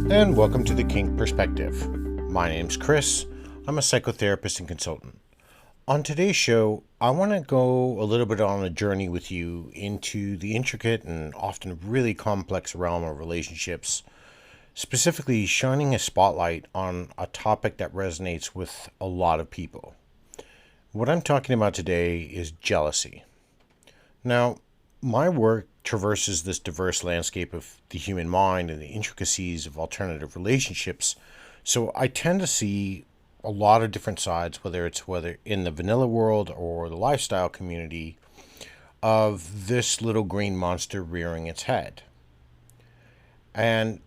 And welcome to the Kink Perspective. My name's Chris. I'm a psychotherapist and consultant. On today's show, I want to go a little bit on a journey with you into the intricate and often really complex realm of relationships, specifically shining a spotlight on a topic that resonates with a lot of people. What I'm talking about today is jealousy. Now, my work traverses this diverse landscape of the human mind and the intricacies of alternative relationships, so I tend to see a lot of different sides, whether in the vanilla world or the lifestyle community, of this little green monster rearing its head. And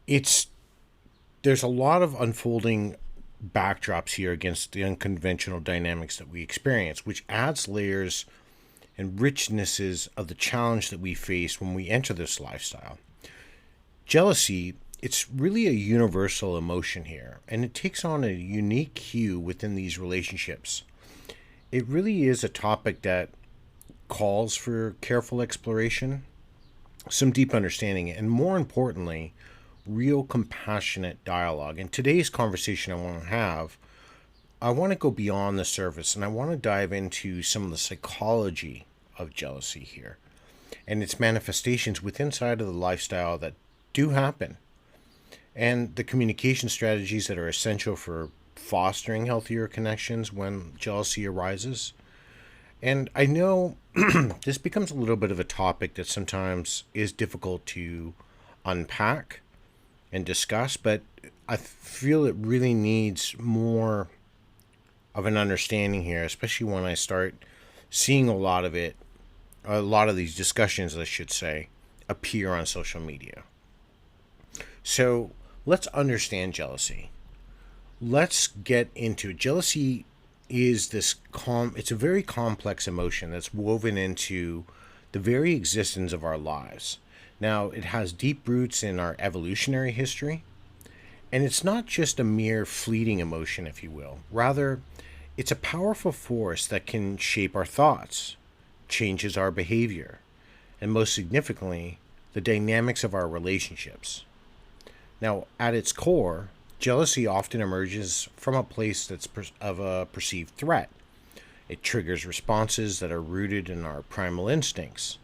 there's a lot of unfolding backdrops here against the unconventional dynamics that we experience, which adds layers and richnesses of the challenge that we face when we enter this lifestyle. Jealousy, it's really a universal emotion here, and it takes on a unique hue within these relationships. It really is a topic that calls for careful exploration, some deep understanding, and more importantly, real compassionate dialogue. In today's conversation I want to go beyond the surface, and I want to dive into some of the psychology of jealousy here and its manifestations within side of the lifestyle that do happen, and the communication strategies that are essential for fostering healthier connections when jealousy arises. And I know this becomes a little bit of a topic that sometimes is difficult to unpack and discuss, but I feel it really needs more of an understanding here, especially when I start seeing a lot of these discussions, I should say, appear on social media. So let's understand jealousy. Let's get into it. Jealousy is it's a very complex emotion that's woven into the very existence of our lives. Now, it has deep roots in our evolutionary history, and it's not just a mere fleeting emotion, if you will. Rather, it's a powerful force that can shape our thoughts, changes our behavior, and most significantly, the dynamics of our relationships. Now, at its core, jealousy often emerges from a place of a perceived threat. It triggers responses that are rooted in our primal instincts.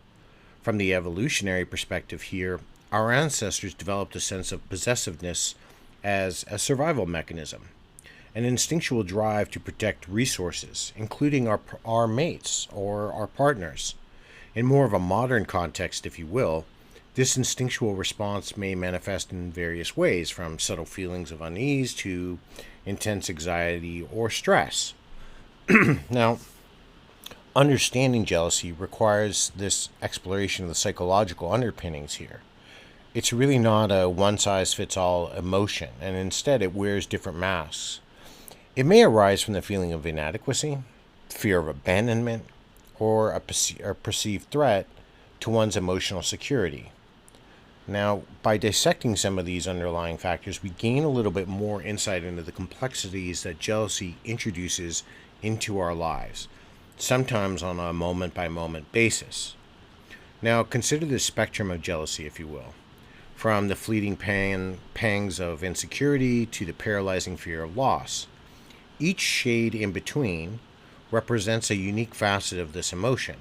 From the evolutionary perspective here, our ancestors developed a sense of possessiveness as a survival mechanism, an instinctual drive to protect resources, including our mates or our partners. In more of a modern context, if you will, this instinctual response may manifest in various ways, from subtle feelings of unease to intense anxiety or stress. Now, understanding jealousy requires this exploration of the psychological underpinnings here. It's really not a one-size-fits-all emotion, and instead it wears different masks. It may arise from the feeling of inadequacy, fear of abandonment, or a perceived threat to one's emotional security. Now, by dissecting some of these underlying factors, we gain a little bit more insight into the complexities that jealousy introduces into our lives, sometimes on a moment-by-moment basis. Now, consider the spectrum of jealousy, if you will, from the fleeting pangs of insecurity to the paralyzing fear of loss. Each shade in between represents a unique facet of this emotion.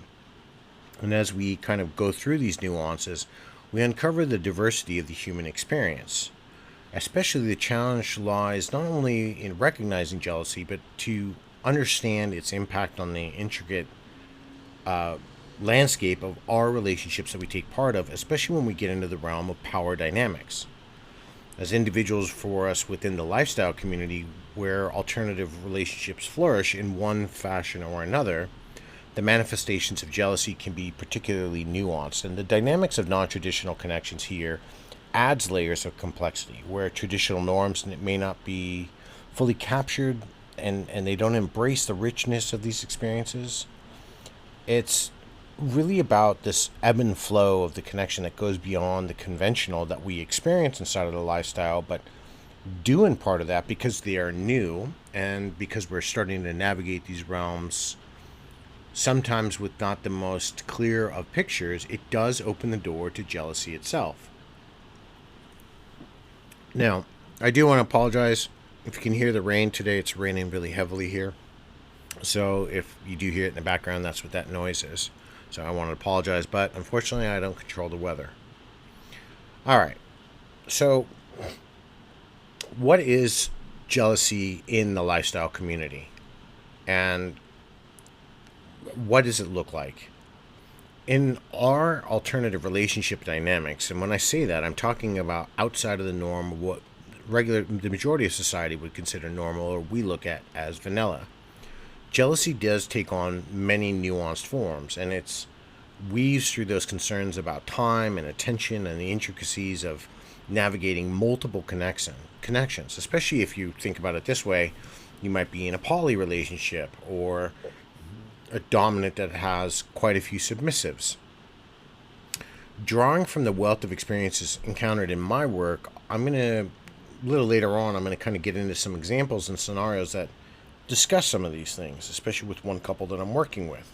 And as we kind of go through these nuances, we uncover the diversity of the human experience. Especially the challenge lies not only in recognizing jealousy, but to understand its impact on the intricate landscape of our relationships that we take part of, especially when we get into the realm of power dynamics. As individuals, for us within the lifestyle community where alternative relationships flourish in one fashion or another, the manifestations of jealousy can be particularly nuanced, and the dynamics of non-traditional connections here adds layers of complexity, where traditional norms may not be fully captured and they don't embrace the richness of these experiences. It's really about this ebb and flow of the connection that goes beyond the conventional that we experience inside of the lifestyle, but do in part of that because they are new and because we're starting to navigate these realms sometimes with not the most clear of pictures. It does open the door to jealousy itself. Now, I do want to apologize. If you can hear the rain today, it's raining really heavily here. So if you do hear it in the background, that's what that noise is. So I want to apologize, but unfortunately, I don't control the weather. All right. So, what is jealousy in the lifestyle community? And what does it look like? In our alternative relationship dynamics, and when I say that, I'm talking about outside of the norm of what the majority of society would consider normal or we look at as vanilla. Jealousy does take on many nuanced forms, and it's weaves through those concerns about time and attention and the intricacies of navigating multiple connections, especially if you think about it this way. You might be in a poly relationship or a dominant that has quite a few submissives. Drawing from the wealth of experiences encountered in my work, a little later on, I'm going to kind of get into some examples and scenarios that discuss some of these things, especially with one couple that I'm working with.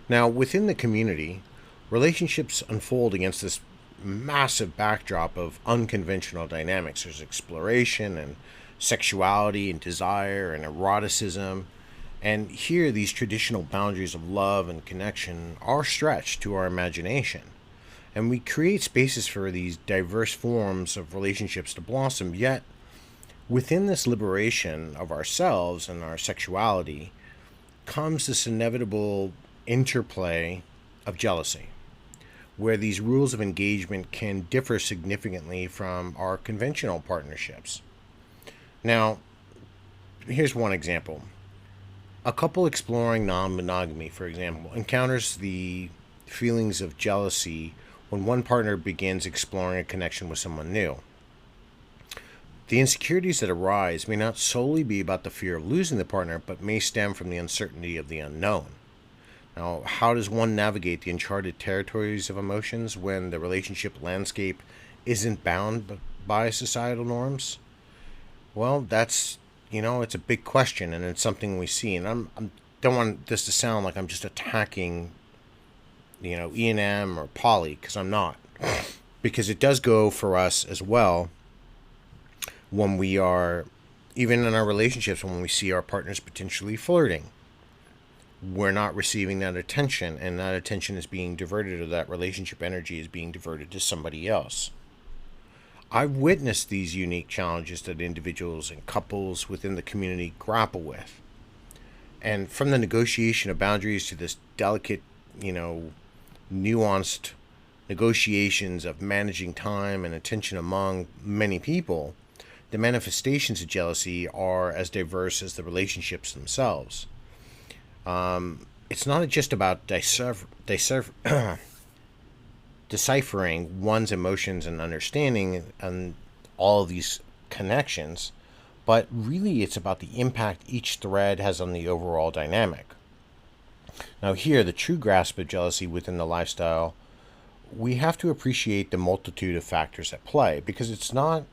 Now, within the community, relationships unfold against this massive backdrop of unconventional dynamics. There's exploration and sexuality and desire and eroticism. And here, these traditional boundaries of love and connection are stretched to our imagination. And we create spaces for these diverse forms of relationships to blossom, yet, within this liberation of ourselves and our sexuality comes this inevitable interplay of jealousy, where these rules of engagement can differ significantly from our conventional partnerships. Now, here's one example. A couple exploring non monogamy, for example, encounters the feelings of jealousy when one partner begins exploring a connection with someone new. The insecurities that arise may not solely be about the fear of losing the partner, but may stem from the uncertainty of the unknown. Now, how does one navigate the uncharted territories of emotions when the relationship landscape isn't bound by societal norms? Well, it's a big question, and it's something we see. And I don't want this to sound like I'm just attacking, E&M or poly, because I'm not. Because it does go for us as well when we are, even in our relationships, when we see our partners potentially flirting. We're not receiving that attention, and that attention is being diverted, or that relationship energy is being diverted to somebody else. I've witnessed these unique challenges that individuals and couples within the community grapple with. And from the negotiation of boundaries to this delicate, nuanced negotiations of managing time and attention among many people, the manifestations of jealousy are as diverse as the relationships themselves. It's not just about deciphering one's emotions and understanding and all of these connections, but really it's about the impact each thread has on the overall dynamic. Now, here, the true grasp of jealousy within the lifestyle, we have to appreciate the multitude of factors at play, because it's not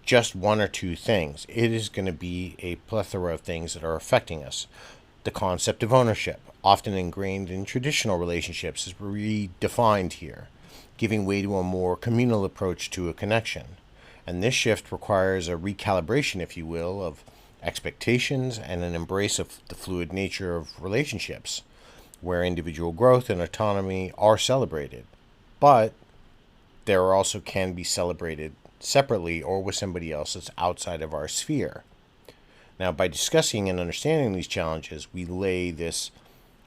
just one or two things. It is going to be a plethora of things that are affecting us. The concept of ownership, often ingrained in traditional relationships, is redefined here, giving way to a more communal approach to a connection. And this shift requires a recalibration, if you will, of expectations and an embrace of the fluid nature of relationships, where individual growth and autonomy are celebrated, but there also can be celebrated separately or with somebody else that's outside of our sphere. Now, by discussing and understanding these challenges, we lay this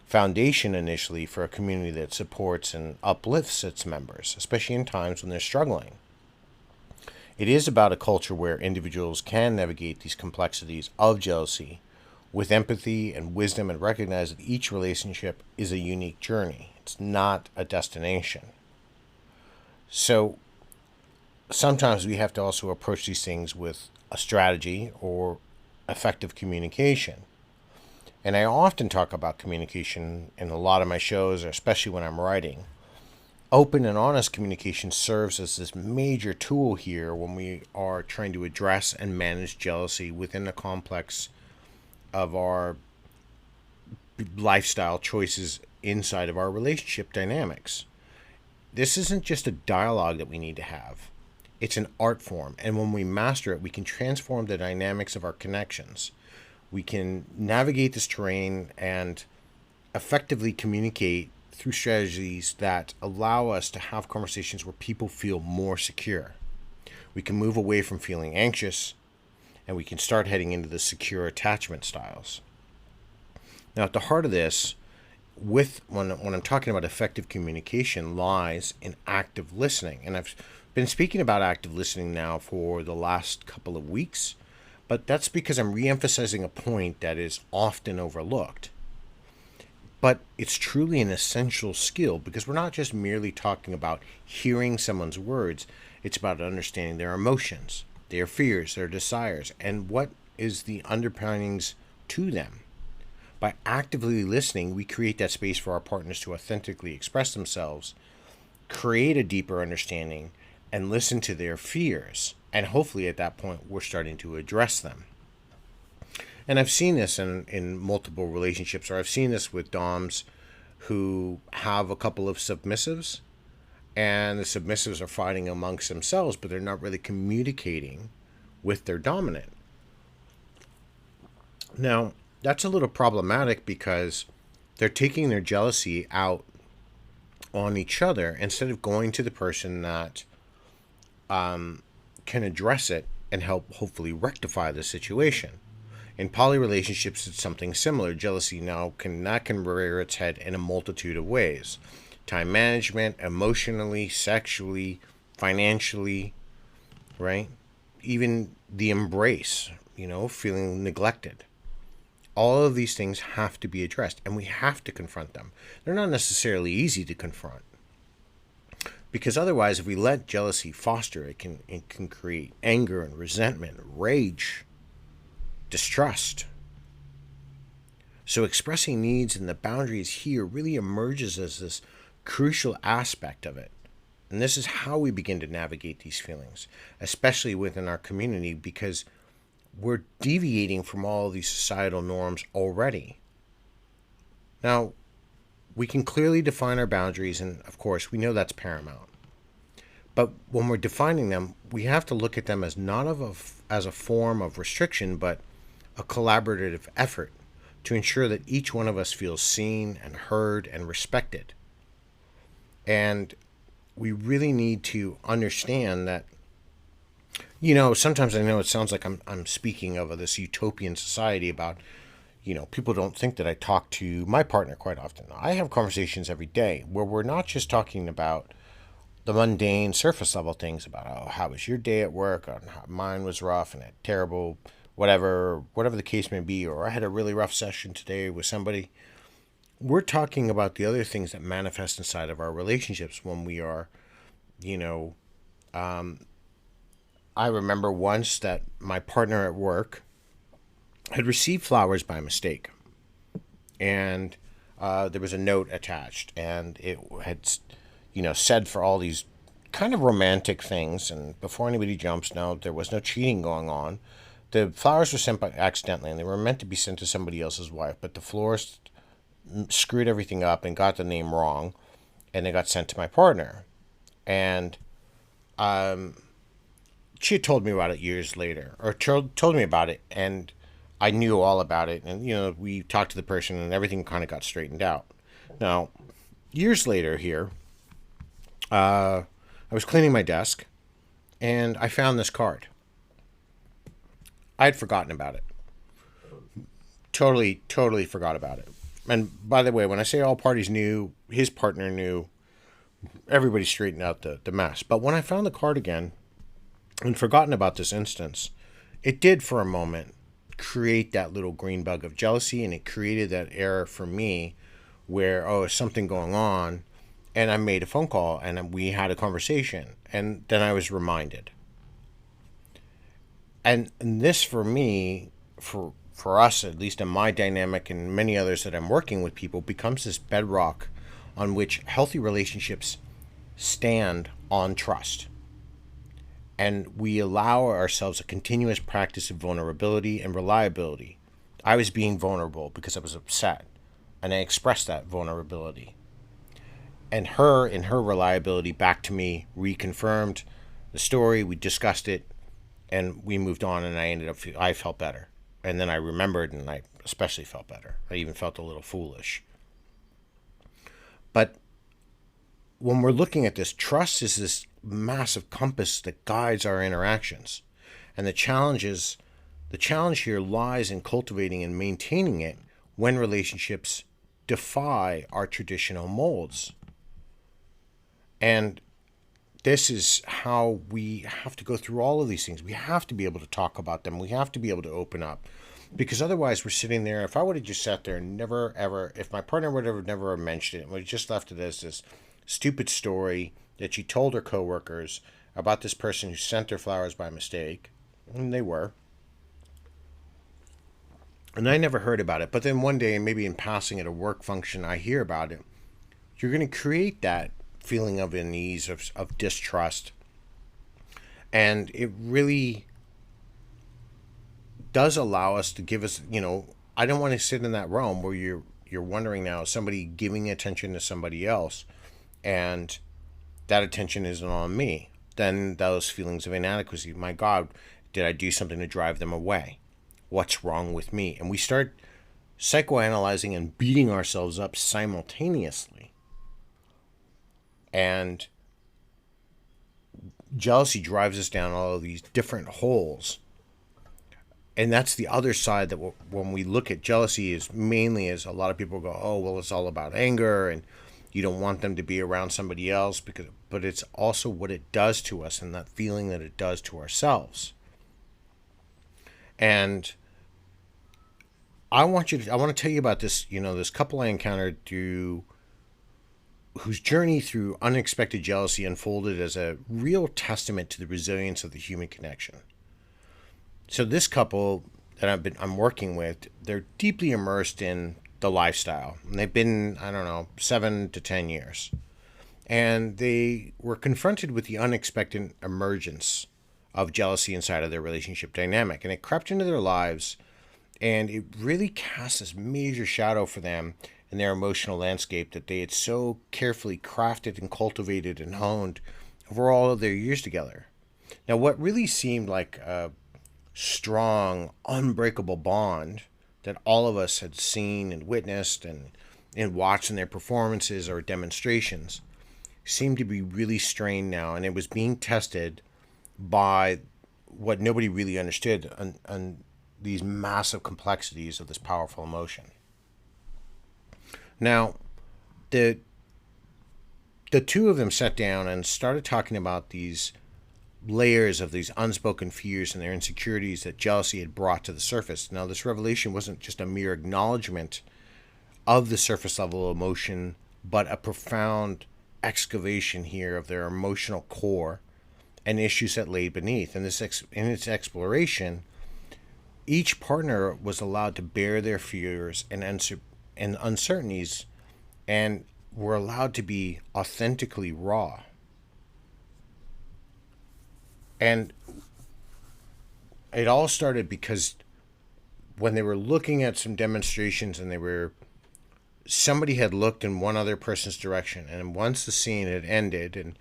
foundation initially for a community that supports and uplifts its members, especially in times when they're struggling. It is about a culture where individuals can navigate these complexities of jealousy with empathy and wisdom, and recognize that each relationship is a unique journey. It's not a destination. So sometimes we have to also approach these things with a strategy or effective communication. And I often talk about communication in a lot of my shows, especially when I'm writing. Open and honest communication serves as this major tool here when we are trying to address and manage jealousy within the complex of our lifestyle choices inside of our relationship dynamics. This isn't just a dialogue that we need to have. It's an art form. And when we master it, we can transform the dynamics of our connections. We can navigate this terrain and effectively communicate through strategies that allow us to have conversations where people feel more secure. We can move away from feeling anxious, and we can start heading into the secure attachment styles. Now, at the heart of this, when I'm talking about effective communication, lies in active listening. And I've been speaking about active listening now for the last couple of weeks, but that's because I'm reemphasizing a point that is often overlooked. But it's truly an essential skill, because we're not just merely talking about hearing someone's words, it's about understanding their emotions, their fears, their desires, and what is the underpinnings to them. By actively listening, we create that space for our partners to authentically express themselves, create a deeper understanding, and listen to their fears. And hopefully at that point, we're starting to address them. And I've seen this in multiple relationships, or I've seen this with DOMs who have a couple of submissives, and the submissives are fighting amongst themselves, but they're not really communicating with their dominant. Now, that's a little problematic because they're taking their jealousy out on each other instead of going to the person that can address it and help hopefully rectify the situation. In poly relationships, it's something similar. Jealousy now can rear its head in a multitude of ways: time management, emotionally, sexually, financially, right? Even the embrace, feeling neglected. All of these things have to be addressed, and we have to confront them. They're not necessarily easy to confront, because otherwise, if we let jealousy foster, it can create anger and resentment, rage, distrust. So expressing needs and the boundaries here really emerges as this crucial aspect of it. And this is how we begin to navigate these feelings, especially within our community, because we're deviating from all of these societal norms already. Now, we can clearly define our boundaries, and of course, we know that's paramount. But when we're defining them, we have to look at them as not as a form of restriction, but a collaborative effort to ensure that each one of us feels seen and heard and respected. And we really need to understand that, sometimes I know it sounds like I'm speaking of this utopian society about, people don't think that I talk to my partner quite often. I have conversations every day where we're not just talking about the mundane surface level things about, oh, how was your day at work? Or how mine was rough and terrible, whatever the case may be, or I had a really rough session today with somebody. We're talking about the other things that manifest inside of our relationships when we are, I remember once that my partner at work had received flowers by mistake, and there was a note attached, and it had, said for all these kind of romantic things. And before anybody jumps, no, there was no cheating going on. The flowers were sent by accidentally, and they were meant to be sent to somebody else's wife, but the florist screwed everything up and got the name wrong, and they got sent to my partner. And she had told me about it years later, or told me about it, and I knew all about it. And, we talked to the person, and everything kind of got straightened out. Now, years later here, I was cleaning my desk, and I found this card. I had forgotten about it. Totally forgot about it. And by the way, when I say all parties knew, his partner knew, everybody straightened out the mess. But when I found the card again and forgotten about this instance, it did for a moment create that little green bug of jealousy, and it created that error for me where, is something going on? And I made a phone call, and we had a conversation, and then I was reminded. And this for me, for us, at least in my dynamic and many others that I'm working with people, becomes this bedrock on which healthy relationships stand on trust. And we allow ourselves a continuous practice of vulnerability and reliability. I was being vulnerable because I was upset, and I expressed that vulnerability. And in her reliability back to me, reconfirmed the story, we discussed it, and we moved on, and I felt better. And then I remembered, and I especially felt better. I even felt a little foolish. But when we're looking at this, trust is this massive compass that guides our interactions. And the challenge here lies in cultivating and maintaining it when relationships defy our traditional molds. And this is how we have to go through all of these things. We have to be able to talk about them. We have to be able to open up. Because otherwise we're sitting there. If I would have just sat there and never, ever, if my partner would have never mentioned it, and we just left it as this stupid story that she told her coworkers about this person who sent her flowers by mistake, and they were. And I never heard about it. But then one day, maybe in passing at a work function, I hear about it. You're going to create that feeling of unease, of distrust. And it really does allow us to give us, I don't want to sit in that realm where you're wondering now, is somebody giving attention to somebody else, and that attention isn't on me. Then those feelings of inadequacy. My God, did I do something to drive them away? What's wrong with me? And we start psychoanalyzing and beating ourselves up simultaneously. And jealousy drives us down all of these different holes. And that's the other side that when we look at jealousy is mainly as a lot of people go, oh, well, it's all about anger and you don't want them to be around somebody else, but it's also what it does to us and that feeling that it does to ourselves. And I want to tell you about this, this couple I encountered whose journey through unexpected jealousy unfolded as a real testament to the resilience of the human connection. So this couple that I'm working with, they're deeply immersed in the lifestyle. And they've been, 7 to 10 years. And they were confronted with the unexpected emergence of jealousy inside of their relationship dynamic. And it crept into their lives, and it really cast this major shadow for them in their emotional landscape that they had so carefully crafted and cultivated and honed over all of their years together. Now, what really seemed like a strong, unbreakable bond that all of us had seen and witnessed and watched in their performances or demonstrations seemed to be really strained now, and it was being tested by what nobody really understood on these massive complexities of this powerful emotion. Now, the two of them sat down and started talking about these layers of these unspoken fears and their insecurities that jealousy had brought to the surface. Now, this revelation wasn't just a mere acknowledgement of the surface level emotion, but a profound excavation here of their emotional core and issues that lay beneath. And in its exploration, each partner was allowed to bear their fears and uncertainties, and were allowed to be authentically raw. And it all started because when they were looking at some demonstrations and somebody had looked in one other person's direction, and once the scene had ended, and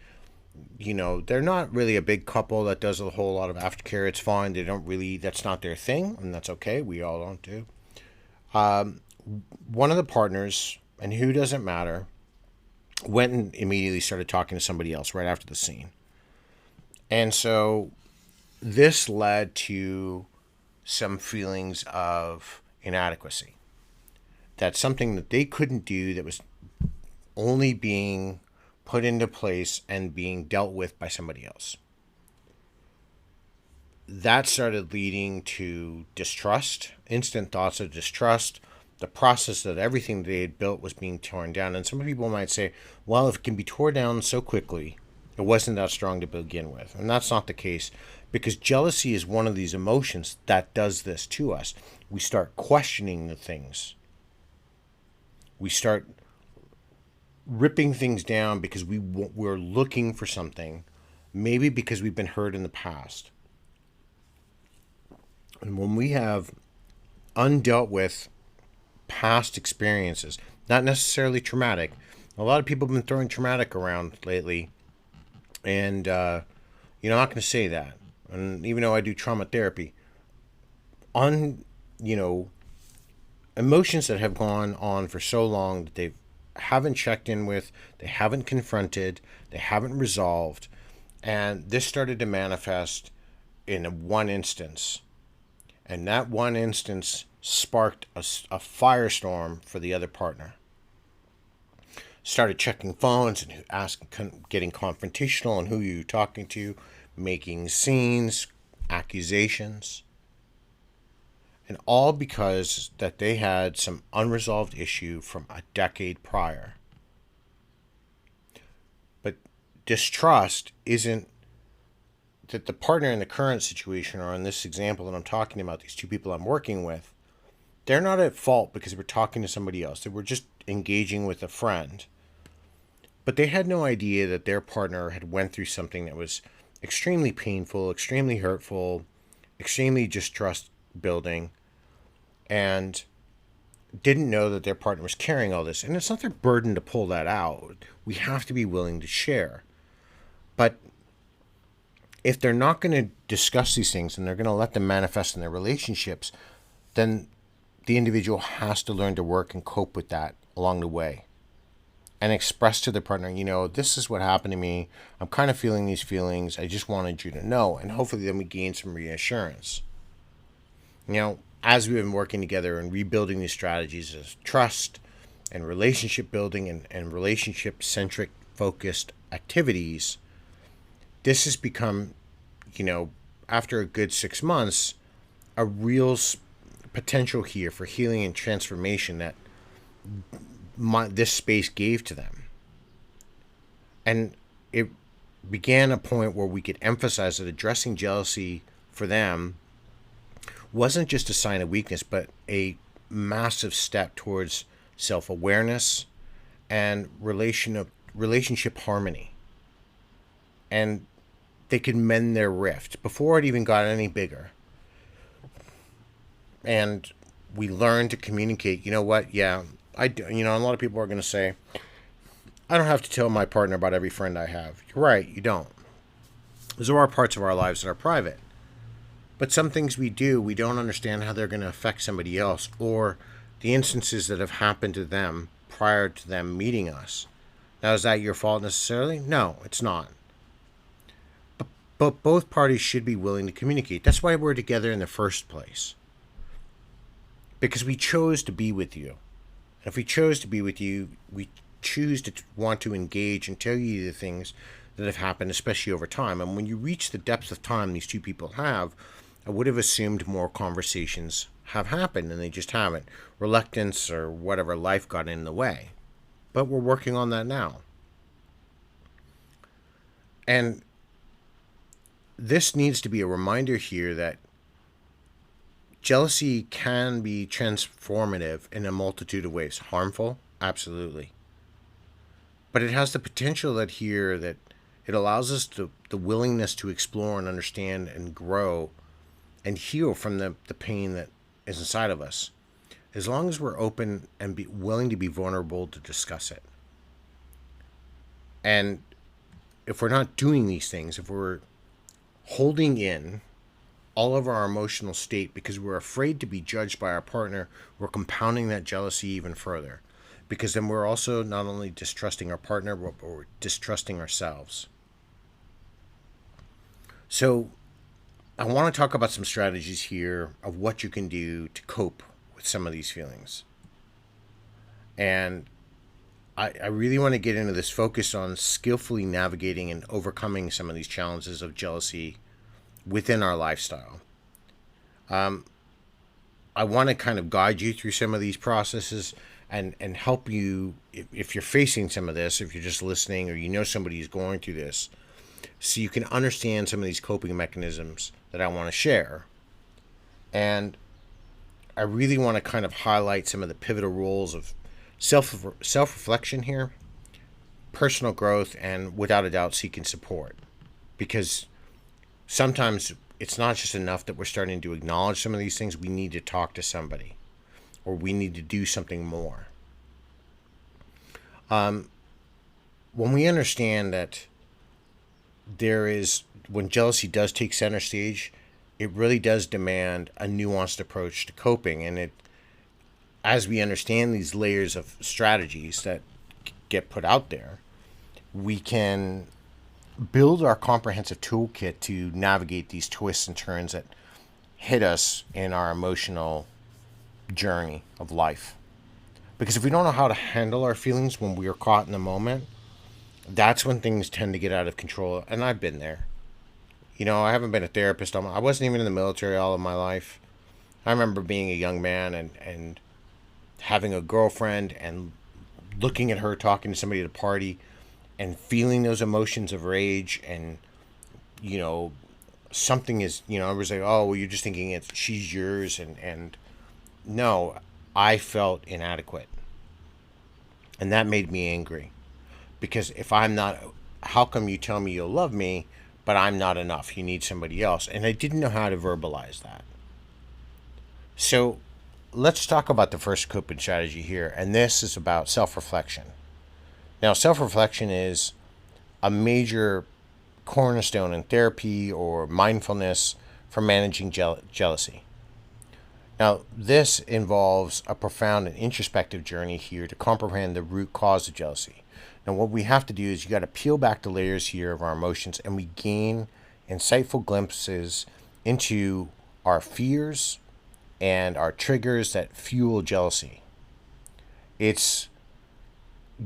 they're not really a big couple that does a whole lot of aftercare. It's fine. That's not their thing, and that's okay. We all don't do. One of the partners, and who doesn't matter, went and immediately started talking to somebody else right after the scene. And so this led to some feelings of inadequacy. That's something that they couldn't do, that was only being put into place and being dealt with by somebody else. That started leading to distrust, instant thoughts of distrust. The process that everything they had built was being torn down. And some people might say, well, if it can be torn down so quickly, it wasn't that strong to begin with. And that's not the case, because jealousy is one of these emotions that does this to us. We start questioning the things. We start ripping things down because we're looking for something, maybe because we've been hurt in the past. And when we have undealt with past experiences, not necessarily traumatic. A lot of people have been throwing traumatic around lately. And, I'm not going to say that. And even though I do trauma therapy, on, you know, emotions that have gone on for so long that they haven't checked in with, they haven't confronted, they haven't resolved, and this started to manifest in one instance, and that one instance sparked a firestorm for the other partner. Started checking phones and getting confrontational on who you're talking to, making scenes, accusations, and all because that they had some unresolved issue from a decade prior. But distrust isn't that the partner in the current situation, or in this example that I'm talking about, these two people I'm working with, they're not at fault because we're talking to somebody else. They were just engaging with a friend. But they had no idea that their partner had went through something that was extremely painful, extremely hurtful, extremely distrust building, and didn't know that their partner was carrying all this. And it's not their burden to pull that out. We have to be willing to share. But if they're not going to discuss these things and they're going to let them manifest in their relationships, then the individual has to learn to work and cope with that along the way and express to their partner, this is what happened to me. I'm kind of feeling these feelings. I just wanted you to know. And hopefully then we gain some reassurance. As we've been working together and rebuilding these strategies of trust and relationship building and relationship centric focused activities, this has become, after a good 6 months, a real potential here for healing and transformation that this space gave to them. And it began a point where we could emphasize that addressing jealousy for them wasn't just a sign of weakness, but a massive step towards self-awareness and relationship harmony. And they could mend their rift before it even got any bigger. And we learned to communicate. You know what? Yeah, I do. A lot of people are going to say, I don't have to tell my partner about every friend I have. You're right, you don't. There are parts of our lives that are private. But some things we don't understand how they're going to affect somebody else, or the instances that have happened to them prior to them meeting us. Now, is that your fault necessarily? No, it's not. But both parties should be willing to communicate. That's why we're together in the first place. Because we chose to be with you. And if we chose to be with you, we choose to want to engage and tell you the things that have happened, especially over time. And when you reach the depth of time these two people have, I would have assumed more conversations have happened, and they just haven't. Reluctance or whatever, life got in the way. But we're working on that now. And this needs to be a reminder here that jealousy can be transformative in a multitude of ways. Harmful? Absolutely. But it has the potential that it allows us the willingness to explore and understand and grow and heal from the pain that is inside of us, as long as we're open and be willing to be vulnerable to discuss it. And if we're not doing these things, if we're holding in all of our emotional state because we're afraid to be judged by our partner, we're compounding that jealousy even further. Because then we're also not only distrusting our partner, but we're distrusting ourselves. So I want to talk about some strategies here of what you can do to cope with some of these feelings. And I really want to get into this focus on skillfully navigating and overcoming some of these challenges of jealousy within our lifestyle. I want to kind of guide you through some of these processes and help you if you're facing some of this, if you're just listening or somebody who's going through this, so you can understand some of these coping mechanisms that I want to share. And I really want to kind of highlight some of the pivotal roles of self-reflection here, personal growth, and without a doubt seeking support. Because sometimes it's not just enough that we're starting to acknowledge some of these things. We need to talk to somebody, or we need to do something more. When we understand that there is, when jealousy does take center stage, it really does demand a nuanced approach to coping. And it, as we understand these layers of strategies that get put out there, we can build our comprehensive toolkit to navigate these twists and turns that hit us in our emotional journey of life. Because if we don't know how to handle our feelings when we are caught in the moment, that's when things tend to get out of control. And I've been there. I haven't been a therapist. I wasn't even in the military all of my life. I remember being a young man and having a girlfriend and looking at her talking to somebody at a party and feeling those emotions of rage and, you know, something is, I was like, oh, well, you're just thinking she's yours. And no, I felt inadequate. And that made me angry because if I'm not, how come you tell me you'll love me, but I'm not enough? You need somebody else. And I didn't know how to verbalize that. So let's talk about the first coping strategy here. And this is about self reflection. Now, self reflection is a major cornerstone in therapy or mindfulness for managing jealousy. Now, this involves a profound and introspective journey here to comprehend the root cause of jealousy. Now, what we have to do is you got to peel back the layers here of our emotions and we gain insightful glimpses into our fears and our triggers that fuel jealousy. It's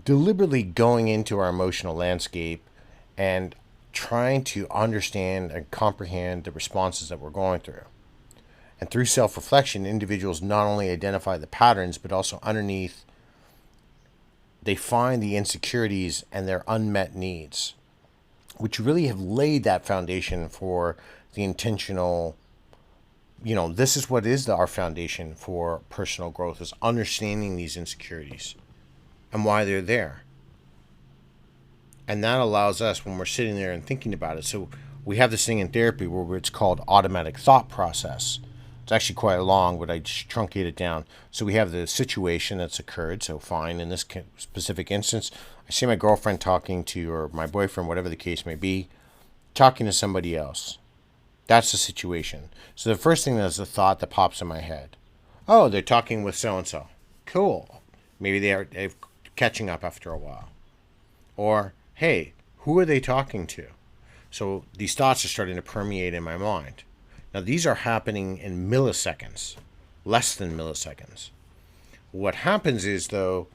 deliberately going into our emotional landscape and trying to understand and comprehend the responses that we're going through. And through self reflection, individuals not only identify the patterns, but also underneath, they find the insecurities and their unmet needs, which really have laid that foundation for the intentional. This is what is our foundation for personal growth, is understanding these insecurities and why they're there. And that allows us, when we're sitting there and thinking about it, so we have this thing in therapy where it's called automatic thought process. It's actually quite long, but I just truncate it down. So we have the situation that's occurred. So fine, in this specific instance, I see my girlfriend talking to, or my boyfriend, whatever the case may be, talking to somebody else. That's the situation. So the first thing is the thought that pops in my head. Oh, they're talking with so-and-so. Cool. Maybe they're catching up after a while. Or, hey, who are they talking to? So these thoughts are starting to permeate in my mind. Now, these are happening in milliseconds, less than milliseconds. What happens is, though,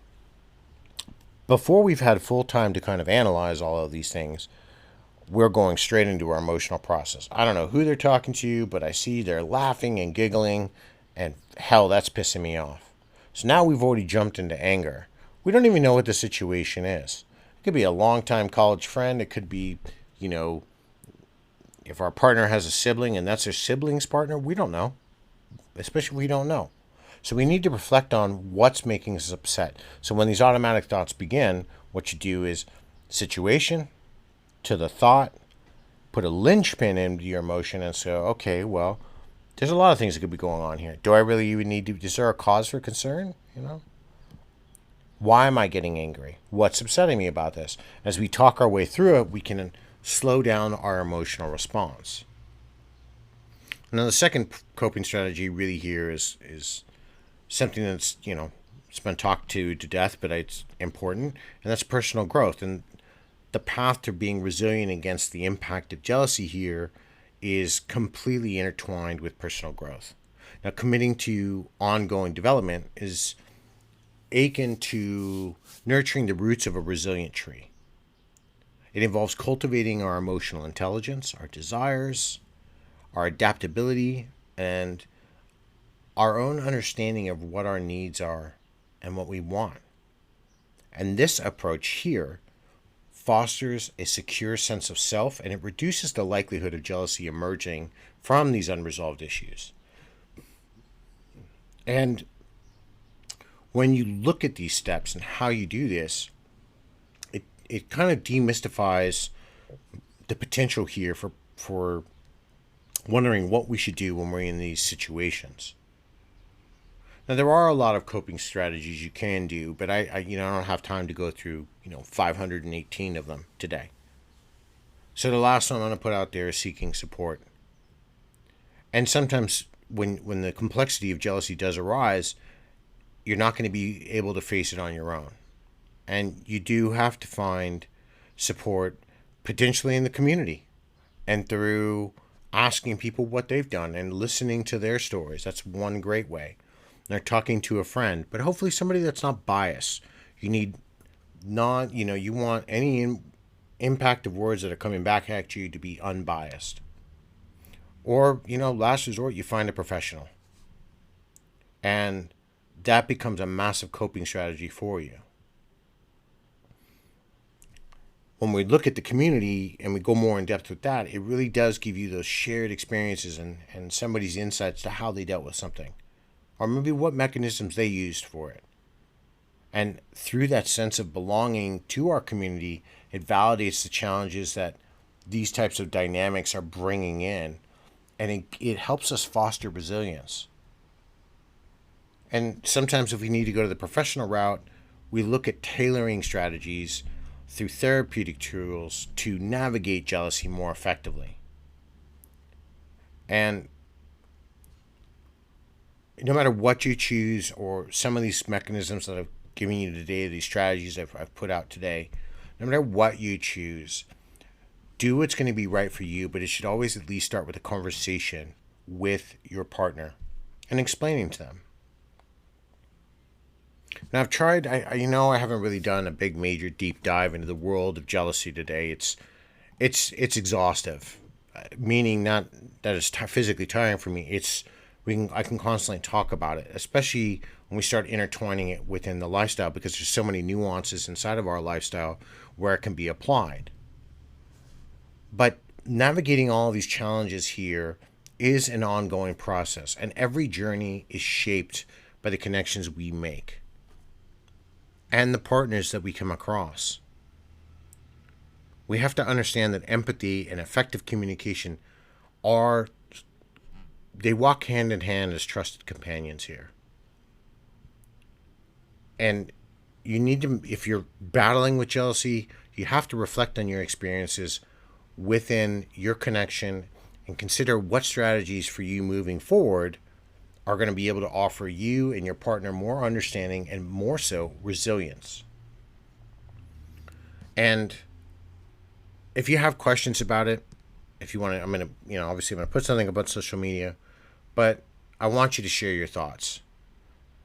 before we've had full time to kind of analyze all of these things, we're going straight into our emotional process. I don't know who they're talking to, but I see they're laughing and giggling, and hell, that's pissing me off. So now we've already jumped into anger. We don't even know what the situation is. It could be a longtime college friend. It could be, if our partner has a sibling and that's their sibling's partner, we don't know, especially if we don't know. So we need to reflect on what's making us upset. So when these automatic thoughts begin, what you do is situation to the thought, put a linchpin into your emotion and say, okay, well, there's a lot of things that could be going on here. Do I really even need to, is there a cause for concern? Why am I getting angry? What's upsetting me about this? As we talk our way through it, we can slow down our emotional response. Now, the second coping strategy really here is something that's, it's been talked to death, but it's important, and that's personal growth. And the path to being resilient against the impact of jealousy here is completely intertwined with personal growth. Now, committing to ongoing development is akin to nurturing the roots of a resilient tree. It involves cultivating our emotional intelligence, our desires, our adaptability, and our own understanding of what our needs are and what we want. And this approach here fosters a secure sense of self, and it reduces the likelihood of jealousy emerging from these unresolved issues. And when you look at these steps and how you do this, it kind of demystifies the potential here for wondering what we should do when we're in these situations. Now, there are a lot of coping strategies you can do, but I don't have time to go through 518 of them today. So the last one I'm going to put out there is seeking support. And sometimes when the complexity of jealousy does arise, you're not going to be able to face it on your own. And you do have to find support potentially in the community and through asking people what they've done and listening to their stories. That's one great way. They're talking to a friend, but hopefully somebody that's not biased. You need not, you want any impact of words that are coming back at you to be unbiased. Or, last resort, you find a professional. And that becomes a massive coping strategy for you. When we look at the community and we go more in depth with that, it really does give you those shared experiences and somebody's insights to how they dealt with something, or maybe what mechanisms they used for it. And through that sense of belonging to our community, it validates the challenges that these types of dynamics are bringing in, and it helps us foster resilience. And sometimes if we need to go to the professional route, we look at tailoring strategies through therapeutic tools to navigate jealousy more effectively. And no matter what you choose, or some of these mechanisms that I've given you today, these strategies I've put out today, no matter what you choose, do what's going to be right for you, but it should always at least start with a conversation with your partner and explaining to them. Now I've tried, I haven't really done a big major deep dive into the world of jealousy today. It's exhaustive, meaning not that it's physically tiring for me. I can constantly talk about it, especially when we start intertwining it within the lifestyle, because there's so many nuances inside of our lifestyle where it can be applied. But navigating all of these challenges here is an ongoing process, and every journey is shaped by the connections we make and the partners that we come across. We have to understand that empathy and effective communication they walk hand in hand as trusted companions here. And you need to, if you're battling with jealousy, you have to reflect on your experiences within your connection and consider what strategies for you moving forward are going to be able to offer you and your partner more understanding and more so resilience. And if you have questions about it, if you want to, I'm going to, obviously I'm going to put something about social media, but I want you to share your thoughts.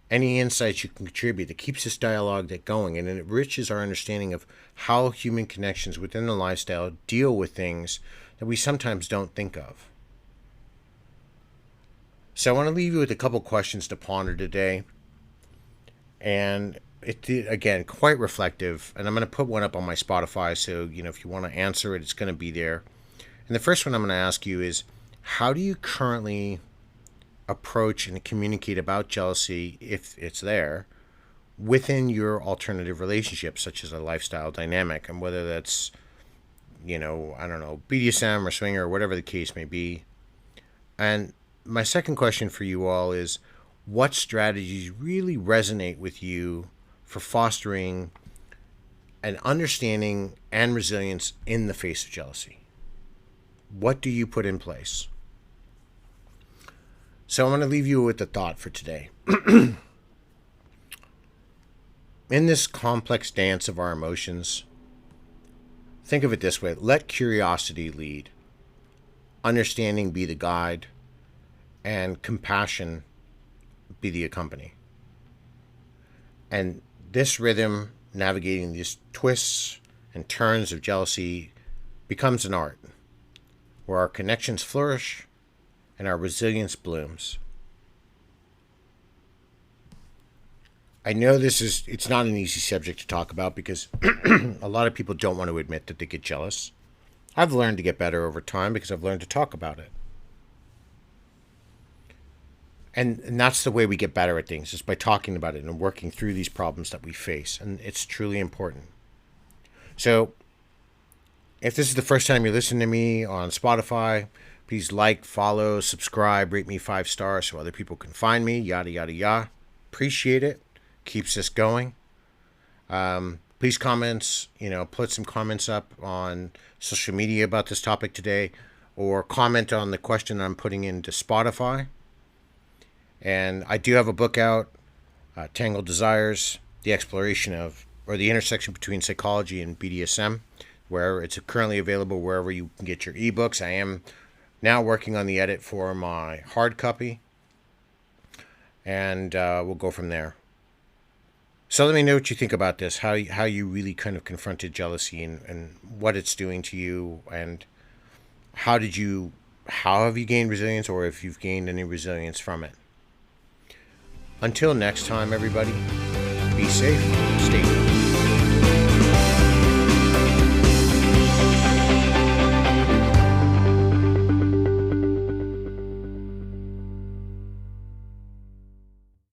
Any insights you can contribute that keeps this dialogue going, and it enriches our understanding of how human connections within the lifestyle deal with things that we sometimes don't think of. So I want to leave you with a couple questions to ponder today. And again, quite reflective. And I'm going to put one up on my Spotify, so if you want to answer it, it's going to be there. And the first one I'm going to ask you is, how do you currently approach and communicate about jealousy, if it's there, within your alternative relationships, such as a lifestyle dynamic, and whether that's, BDSM or swinger or whatever the case may be. And my second question for you all is, what strategies really resonate with you for fostering an understanding and resilience in the face of jealousy? What do you put in place? So I'm going to leave you with a thought for today. In this complex dance of our emotions, think of it this way: let curiosity lead, understanding be the guide, and compassion be the accompany. And this rhythm, navigating these twists and turns of jealousy, becomes an art where our connections flourish and our resilience blooms. I know it's not an easy subject to talk about, because a lot of people don't want to admit that they get jealous. I've learned to get better over time because I've learned to talk about it. And that's the way we get better at things, is by talking about it and working through these problems that we face. And it's truly important. So if this is the first time you're listening to me on Spotify, please like, follow, subscribe, rate me 5 stars so other people can find me, yada, yada, yada. Appreciate it. Keeps us going. Please put some comments up on social media about this topic today, or comment on the question I'm putting into Spotify. And I do have a book out, Tangled Desires, the exploration of, or the intersection between psychology and BDSM, where it's currently available wherever you can get your ebooks. I am now working on the edit for my hard copy, and we'll go from there. So let me know what you think about this, how you really kind of confronted jealousy, and what it's doing to you, and how have you gained resilience, or if you've gained any resilience from it. Until next time, everybody, be safe, stay